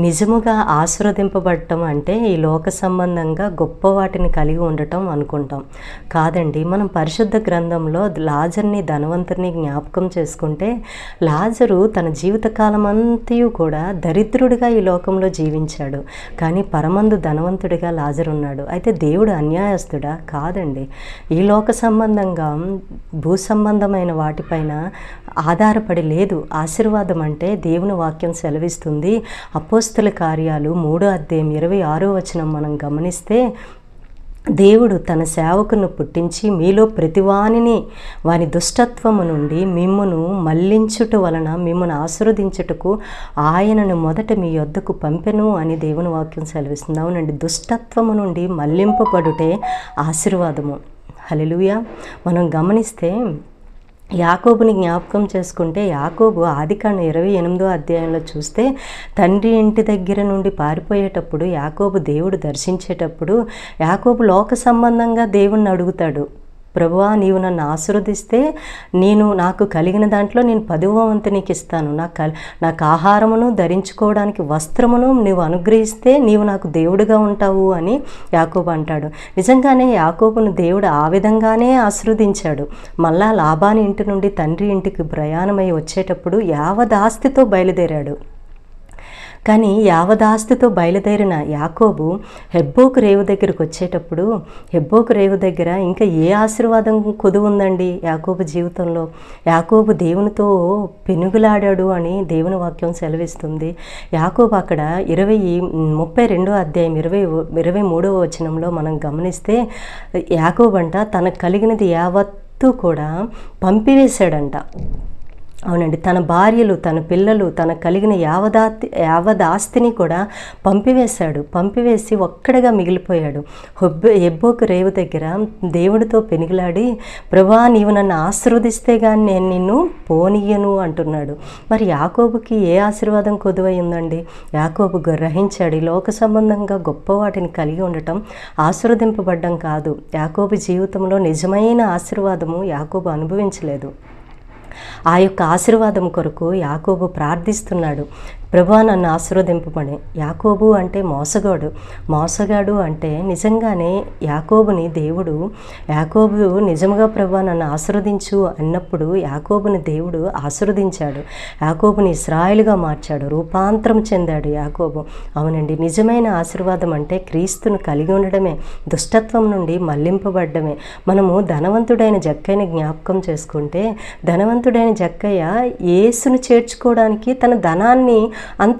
నిజముగా ఆశీర్వదింపబడటం అంటే ఈ లోక సంబంధంగా గొప్ప వాటిని కలిగి ఉండటం అనుకుంటాం. కాదండి, మనం పరిశుద్ధ గ్రంథంలో లాజర్ని ధనవంతుని జ్ఞాపకం చేసుకుంటే, లాజరు తన జీవితకాలం అంతయు కూడా దరిద్రుడిగా ఈ లోకంలో జీవించాడు. కానీ పరమందు ధనవంతుడిగా లాజరు ఉన్నాడు. అయితే దేవుడు అన్యాయస్తుడా? కాదండి. ఈ లోక సంబంధంగా భూ సంబంధమైన వాటిపైన ఆధారపడి లేదు. ఆశీర్వాదం అంటే దేవుని వాక్యం సెలవిస్తుంది. అపోస్తల కార్యాలు 3:26 మనం గమనిస్తే, దేవుడు తన సేవకును పుట్టించి మీలో ప్రతివానిని వాని దుష్టత్వము నుండి మిమ్మును మళ్లించుట వలన మిమ్మల్ని ఆశీర్వదించుటకు ఆయనను మొదట మీ యొద్దకు పంపెను అని దేవుని వాక్యం సెలవిస్తుంది. అవునండి, దుష్టత్వము నుండి మళ్లింపబడుటే ఆశీర్వాదము. హల్లెలూయా. మనం గమనిస్తే యాకోబుని జ్ఞాపకం చేసుకుంటే, యాకోబు ఆదికాండం 28 చూస్తే, తండ్రి ఇంటి దగ్గర నుండి పారిపోయేటప్పుడు యాకోబు దేవుడు దర్శించేటప్పుడు యాకోబు లోక సంబంధంగా దేవుణ్ణి అడుగుతాడు. ప్రభువా, నీవు నన్ను ఆశీర్వదిస్తే నాకు కలిగిన దాంట్లో నేను 10వ వంతు నీకు ఇస్తాను. నాకు ఆహారమును ధరించుకోవడానికి వస్త్రమును నీవు అనుగ్రహిస్తే నీవు నాకు దేవుడుగా ఉంటావు అని యాకోబు అంటాడు. నిజంగానే యాకోబును దేవుడు ఆ విధంగానే ఆశీర్వదించాడు. మళ్ళా లాబాని ఇంటి నుండి తండ్రి ఇంటికి ప్రయాణమై వచ్చేటప్పుడు యావదాస్తితో బయలుదేరాడు. కానీ యావదాస్తితో బయలుదేరిన యాకోబు హెబ్బోకు రేవు దగ్గరికి వచ్చేటప్పుడు, హెబ్బోకు రేవు దగ్గర ఇంకా ఏ ఆశీర్వాదం కొదువు ఉందండి యాకోబు జీవితంలో? యాకోబు దేవునితో పెనుగులాడాడు అని దేవుని వాక్యం సెలవిస్తుంది. యాకోబు అక్కడ 32వ అధ్యాయం 23వ వచనంలో మనం గమనిస్తే, యాకోబు అంట తనకు కలిగినది యావత్తు కూడా పంపివేశాడంట. అవునండి, తన భార్యలు, తన పిల్లలు, తనకు కలిగిన యావదాస్తిని కూడా పంపివేసి ఒక్కడిగా మిగిలిపోయాడు. హెబ్బోకు రేవు దగ్గర దేవుడితో పెనుగులాడి, ప్రభువా, నీవు నన్ను ఆశీర్వదిస్తే కానీ నేను నిన్ను పోనీయను అంటున్నాడు. మరి యాకోబుకి ఏ ఆశీర్వాదం కొదువై ఉందండి? యాకోబు గ్రహించాడు, ఈ లోక సంబంధంగా గొప్ప వాటిని కలిగి ఉండటం ఆశీర్వదింపబడ్డం కాదు. యాకోబు జీవితంలో నిజమైన ఆశీర్వాదము యాకోబు అనుభవించలేదు. ఆ యొక్క ఆశీర్వాదం కొరకు యాకోబు ప్రార్థిస్తున్నాడు, ప్రభువా, నన్ను ఆశీర్వదింపమని. యాకోబు అంటే మోసగాడు అంటే నిజంగానే యాకోబుని దేవుడు, యాకోబు నిజంగా ప్రభువా నన్ను ఆశీర్వదించు అన్నప్పుడు యాకోబుని దేవుడు ఆశీర్వదించాడు. యాకోబుని ఇశ్రాయేలుగా మార్చాడు, రూపాంతరం చెందాడు యాకోబు. అవునండి, నిజమైన ఆశీర్వాదం అంటే క్రీస్తును కలిగి ఉండడమే, దుష్టత్వం నుండి మళ్లింపబడ్డమే. మనము ధనవంతుడైన జక్కయ్యని జ్ఞాపకం చేసుకుంటే, ధనవంతుడైన జక్కయ్య యేసును చేర్చుకోవడానికి తన ధనాన్ని అంత